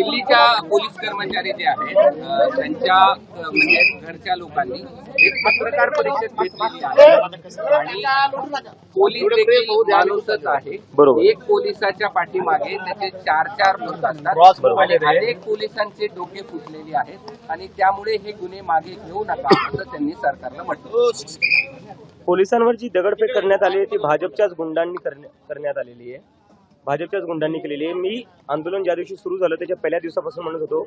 दिल्लीच्या पोलीस कर्मचारी जे आहेत त्यांच्या म्हणजे घरच्या लोकांनी एक पत्रकार परिषद घेतलेली आहे आणि पोलीस देखील माणूसच आहे. एक पोलिसाच्या पाठीमागे त्याचे चार लोक असतात आणि अनेक पोलिसांचे डोके फुटलेले आहेत आणि त्यामुळे हे गुन्हे मागे घेऊ नका असं त्यांनी सरकारला म्हटलं. पोलिसांवर जी दगडफेक करण्यात आली ती भाजपच्याच गुंडांनी करण्यात आलेली आहे. भाजपच्याच गुंडांनी केलेली आहे. मी आंदोलन ज्या दिवशी सुरू झालं त्याच्या पहिल्या दिवसापासून म्हणत होतो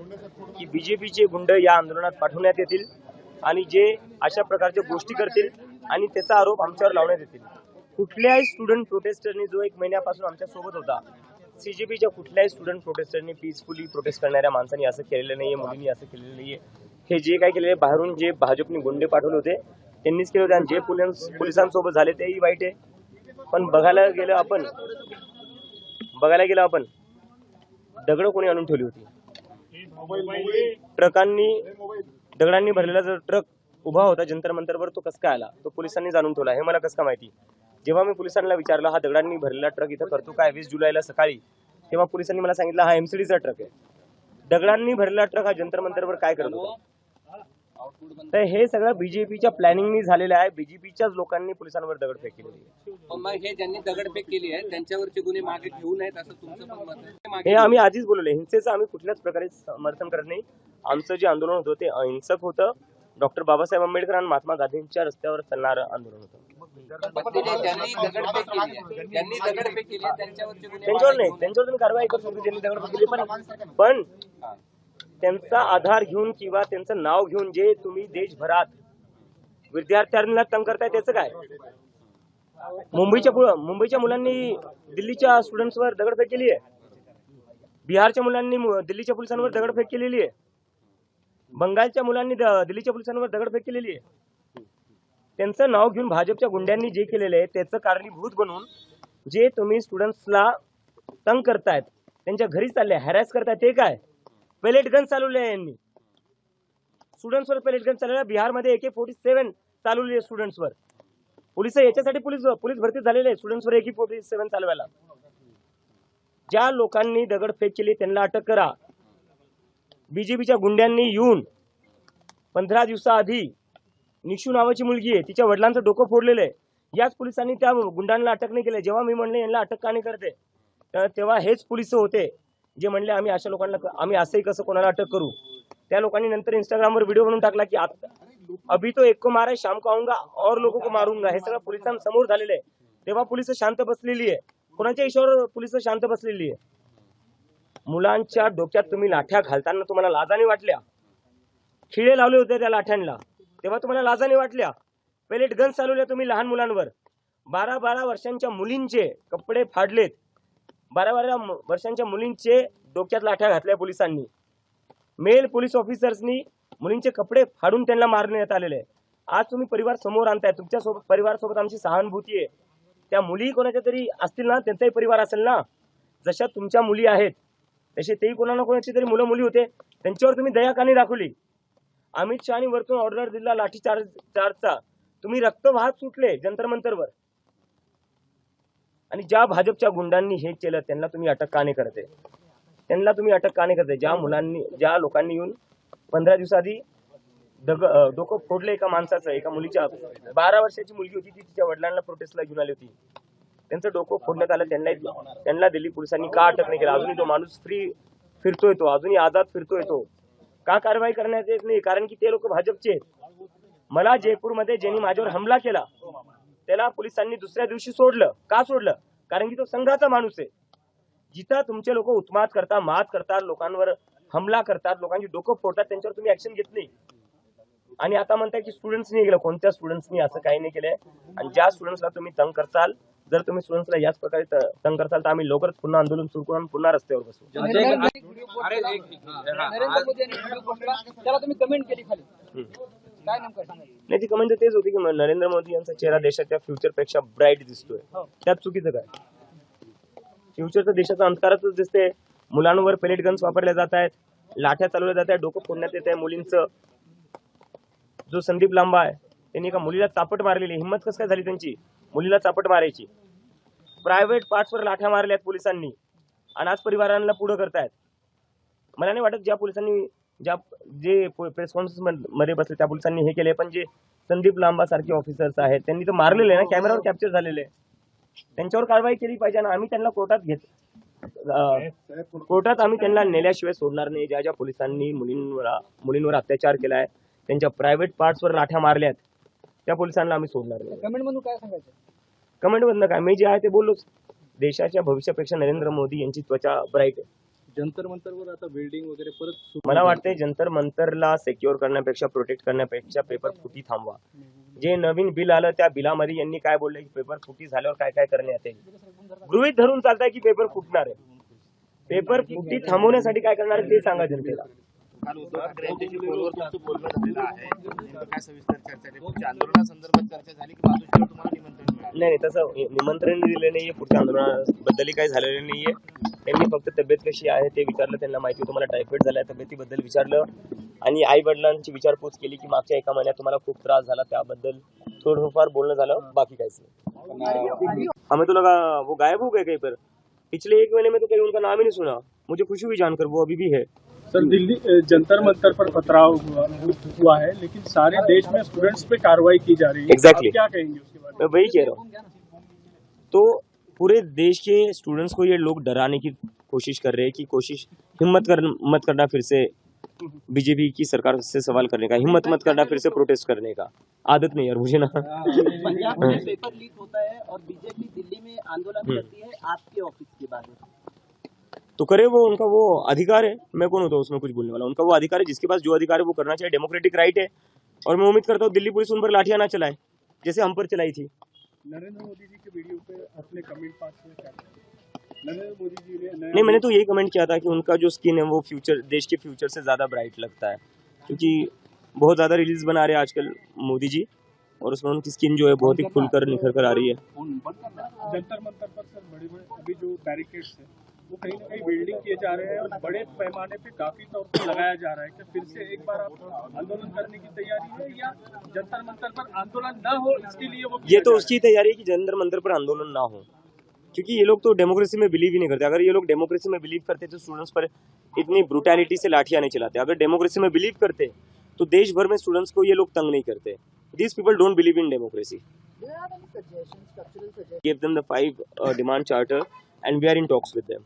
की बीजेपीचे गुंड या आंदोलनात पाठवण्यात येतील आणि जे अशा प्रकारच्या गोष्टी करतील आणि त्याचा आरोप आमच्यावर लावण्यात येतील. कुठल्याही स्टुडंट प्रोटेस्टरनी जो 1 महिन्यापासून आमच्या सोबत होता, सीजेपीच्या कुठल्याही स्टुडंट प्रोटेस्टरनी पीसफुली प्रोटेस्ट करणाऱ्या माणसांनी असं केलेलं नाहीये, मुलींनी असं केलेलं नाहीये. हे जे काय केलेले बाहेरून जे भाजपने गुंडे पाठवले होते त्यांनीच केले होते आणि जे पोलिसांसोबत झाले तेही वाईट आहे. पण बघायला गेलं आपण दगड कोणी आणून ठेवली होती. दगडांनी भरलेला जर ट्रक उभा होता जंतर मंतरवर तो कसं काय आला, तो पोलिसांनी जाणून ठेवला हे मला कसं काय माहिती. जेव्हा मी पोलिसांना विचारलं हा दगडांनी भरलेला ट्रक इथं करतो काय 20 जुलैला सकाळी, तेव्हा पोलिसांनी मला सांगितलं हा एमसीडीचा ट्रक आहे. दगडांनी भरलेला ट्रक हा जंतर मंतरवर काय करत होता. तर हे सगळं बीजेपीच्या प्लॅनिंगनी झालेलं आहे. बीजेपीच्याच लोकांनी पोलिसांवर दगडफेक केलेली आहे. मग हे ज्यांनी दगडफेक केली आहे त्यांच्यावरचे गुन्हे मागे घेऊ नयेत असं तुमचं पण मत आहे? हे आम्ही आधीच बोलले, हिंसेचं आम्ही कुठल्याच प्रकारे समर्थन करत नाही. आमचं जे आंदोलन होतं ते अहिंसक होतं. डॉक्टर बाबासाहेब आंबेडकर आणि महात्मा गांधींच्या रस्त्यावर चालणारं आंदोलन होतं. त्यांच्यावर नाही, त्यांच्यावर कारवाई करतो ज्यांनी दगडफेक केली. पण त्यांचा आधार घेऊन किंवा त्यांचं नाव घेऊन जे तुम्ही देशभरात विद्यार्थ्यांना तंग करताय त्याचं काय. मुंबईच्या मुलांनी दिल्लीच्या स्टुडंट्सवर दगडफेक केली आहे. बिहारच्या मुलांनी दिल्लीच्या पोलिसांवर दगडफेक केलेली आहे. बंगालच्या मुलांनी दिल्लीच्या पोलिसांवर दगडफेक केलेली आहे. त्यांचं नाव घेऊन भाजपच्या गुंड्यांनी जे केलेलं आहे त्याचं कारणीभूत बनून जे तुम्ही स्टुडंट्सला तंग करतायत, त्यांच्या घरी चालले हॅरॅस करतायत ते काय. पेलेट गन चालवले आहे यांनी स्टुडंट्सवर. पेलेट गन चालवल्या बिहारमध्ये AK-47 चालवली आहे स्टुडंट्सवर. पोलिस याच्यासाठी पोलीस भरती झालेले आहे स्टुडंट्सवर AK-47 चालवायला. ज्या लोकांनी दगडफेक केली त्यांना अटक करा. बीजेपीच्या गुंड्यांनी येऊन 15 दिवसाआधी निशू नावाची मुलगी आहे तिच्या वडिलांचं डोकं फोडलेलं आहे. याच पोलिसांनी त्या गुंडांना अटक नाही केली. जेव्हा मी म्हणले यांना अटक का नाही करते तर तेव्हा हेच पोलिस होते जे म्हणले आम्ही अशा लोकांना आम्ही असंही कसं कोणाला अटक करू. त्या लोकांनी नंतर इंस्टाग्रामवर व्हिडिओ बनवून टाकला की अभी तो एक को मारा है शाम को आऊंगा और लोगों को मारूंगा. हे सगळं पोलिसांसमोर झालेलं आहे. तेव्हा पोलिस शांत बसलेली आहे. कोणाच्या इशाऱ्यावर पोलिस शांत बसलेली आहे. मुलांच्या डोक्यात तुम्ही लाठ्या घालताना तुम्हाला लाजाने वाटल्या. खिळे लावले होते त्या लाठ्यांना तेव्हा तुम्हाला लाजाने वाटल्या. पेलेट गन चालवल्या तुम्ही लहान मुलांवर. 12 वर्षांच्या मुलींचे कपडे फाडलेत. 12 वर्षांच्या मुलींचे डोक्यात लाठ्या घातल्या पोलिसांनी. मेल पोलीस ऑफिसर्सनी मुलींचे कपडे फाडून त्यांना मारण्यात आलेले आहे. आज तुम्ही परिवार समोर आणताय. तुमच्या सोबत परिवारासोबत आमची सहानुभूती आहे. त्या मुली कोणाच्या तरी असतील ना, त्यांचाही परिवार असेल ना. जशा तुमच्या मुली आहेत तसे तेही कोणा ना कोणाची तरी मुलं मुली होते. त्यांच्यावर तुम्ही दया का नाही दाखवली. अमित शहानी वरतून ऑर्डर दिला लाठीचार्जचा. तुम्ही रक्त वाहत सुटले जंतर मंतरवर. आणि ज्या भाजपच्या गुंडांनी हे केलं त्यांना तुम्ही अटक का नाही करते. त्यांना तुम्ही अटक का नाही करते. ज्या लोकांनी येऊन 15 दिवसाआधी डोकं फोडलं एका माणसाचं, एका मुलीच्या 12 वर्षाची मुलगी होती ती तिच्या वडिलांना प्रोटेस्टला घेऊन आली होती. त्यांचं डोकं फोडण्यात आलं. त्यांना दिल्ली पोलिसांनी का अटक नाही केलं. अजूनही तो माणूस फ्री फिरतोय, तो अजूनही आझाद फिरतोय. तो का कारवाई करण्यात येत नाही. कारण की ते लोक भाजपचे आहेत. मला जयपूरमध्ये ज्यांनी माझ्यावर हमला केला त्याला पोलिसांनी दुसऱ्या दिवशी सोडलं. का सोडलं. कारण की तो संघाचा माणूस आहे. जिथं तुमचे लोक उत्मात करतात, मात करतात, लोकांवर हमला करतात, लोकांची डोकं फोडतात, त्यांच्यावर तुम्ही ऍक्शन घेत नाही. आणि आता म्हणताय की स्टुडंट्सनी केलं. कोणत्या स्टुडंट्सनी असं काही नाही केलंय. आणि ज्या स्टुडंट्सला तुम्ही तंग करताल, जर तुम्ही स्टुडंट्सला याच प्रकारे तंग करताल तर आम्ही लवकरच पुन्हा आंदोलन सुरू करून पुन्हा रस्त्यावर बसू. नाही ती कमेंट तेच होती की नरेंद्र मोदी यांचा चेहरा देशाच्या फ्युचरपेक्षा ब्राईट दिसतोय. त्यात चुकीचं काय. फ्युचर तर देशाचा अंधकारच दिसते. मुलांवर पेलेट गन्स वापरल्या जात आहेत, लाठ्या चालवल्या जात आहेत, डोकं फोडण्यात येत आहे मुलींचं. जो संदीप लांबा आहे त्यांनी एका मुलीला चापट मारलेली. हिंमत कसं काय झाली त्यांची मुलीला चापट मारायची. प्रायव्हेट पार्ट्सवर लाठ्या मारल्यात पोलिसांनी आणि आज परिवारांना पुढे करतायत. मला नाही वाटत ज्या पोलिसांनी जे प्रेस कॉन्फरन्स मध्ये बसले त्या पोलिसांनी हे केले, पण जे संदीप लांबा सारखे ऑफिसर्स आहेत त्यांनी तर मारलेले आहे ना, कॅमेरावर कॅप्चर झालेले आहे. त्यांच्यावर कारवाई केली पाहिजे ना. आम्ही त्यांना कोर्टात आम्ही त्यांना नेल्याशिवाय सोडणार नाही. ज्या पोलिसांनी मुलींवर अत्याचार केलाय, त्यांच्या प्रायव्हेट पार्ट्सवर लाठ्या मारल्यात, त्या पोलिसांना आम्ही सोडणार नाही. कमेंट मधून काय सांगायचं? कमेंट मधनं काय, मी जे आहे ते बोललोच. देशाच्या भविष्यापेक्षा नरेंद्र मोदी यांची त्वचा ब्राईट आहे. जंतर मंतरवर आता बिल्डिंग वगैरे परत मला वाटतंय जंतर मंतरला सिक्युअर करण्यापेक्षा, प्रोटेक्ट करण्यापेक्षा पेपर फुटी थांबवा. जे नवीन बिल आलं त्या बिलामध्ये यांनी काय बोलले की पेपर फुटी झाल्यावर काय काय करण्यात येईल. गृहीत धरून चालताय की पेपर फुटणार आहे. पेपर फुटी थांबवण्यासाठी काय करणार आहे ते सांगा जनतेला. काल उद्धव ठाकरे यांच्याशी फोनवर तुमचं बोलणं झालेलं आहे. नेमकं काय सविस्तर चर्चा झाली? पुढच्या आंदोलनासंदर्भात चर्चा झाली की मातोश्रीवर तुम्हाला निमंत्रण मिळालं? नाही तसं निमंत्रण दिलेलं नाहीये. पुढच्या आंदोलनाबद्दलही काही झालेलं नाहीये. त्यांनी फक्त तब्येत कशी आहे ते विचारलं. त्यांना माहिती होतं मला टायफॉइड झालाय, तब्येतीबद्दल विचारलं आणि आई वडिलांची विचारपूस केली की मागच्या एका महिन्यात तुम्हाला खूप त्रास झाला, त्याबद्दल थोडंफार बोलणं झालं, बाकी काहीच नहीं. हमें तो लगा वो गायब हो गए कहीं पर. पिछले एक महीने में तो कहीं उनका नाम ही नहीं सुना. मुझे खुशी हुई जानकर वो अभी भी है. सर, दिल्ली जंतर मंतर पर पथराव हुआ है, लेकिन सारे देश में स्टूडेंट्स पे कार्रवाई की जा रही है. Exactly. आप क्या कहेंगे उसके बारे में? मैं वही कह रहा हूँ. तो पूरे देश के स्टूडेंट्स को ये लोग डराने की कोशिश कर रहे हैं कि मत करना फिर से बीजेपी की सरकार से सवाल करने का, हिम्मत मत करना फिर से प्रोटेस्ट करने का. आदत नहीं यार मुझे ना. पंजाब में पेपर लीक होता है और बीजेपी दिल्ली में आंदोलन करती है आपके ऑफिस के बारे में. तो करे वो, उनका वो अधिकार है. मैं कौन होता हूँ उसमें कुछ बोलने वाला. उनका वो अधिकार है, जिसके पास जो अधिकार है वो करना चाहिए. डेमोक्रेटिक राइट है. और मैं उम्मीद करता हूँ दिल्ली पुलिस उन पर लाठियां ना चलाए जैसे हम पर चलाई थी. नरेंद्र मोदी जी के वीडियो पे अपने कमेंट पास में क्या करें? नरेंद्र मोदी जी ने नहीं, मैंने तो यही कमेंट किया था कि उनका जो स्किन है वो फ्यूचर, देश के फ्यूचर से ज़्यादा ब्राइट लगता है, क्योंकि बहुत ज़्यादा रील्स बना रहे हैं आजकल मोदी जी, और उसमें उनकी स्किन जो है बहुत ही खुलकर निखर कर आ रही है. जंतर मंतर पर सर बड़े अभी जो बैरिकेड्स है वो कहीं ना कहीं बिल्डिंग किए जा रहे हैं और बड़े पैमाने पे काफी तौर पर लगाया जा रहा है. क्या फिर से एक बार आप आंदोलन करने की तैयारी है या जंतर मंतर पर आंदोलन न हो इसके लिए वो ये तो उसकी तैयारी है कि जंतर मंतर पर आंदोलन ना हो, क्योंकि ये लोग तो डेमोक्रेसी में बिलीव ही नहीं करते. अगर ये लोग डेमोक्रेसी में बिलीव करते तो स्टूडेंट्स पर इतनी ब्रुटैलिटी से लाठियां नहीं चलाते. अगर डेमोक्रेसी में बिलीव करते तो देश भर में स्टूडेंट्स को ये लोग तंग नहीं करते. These people don't believe in democracy. Give them the 5 demand charter and we are in talks with them.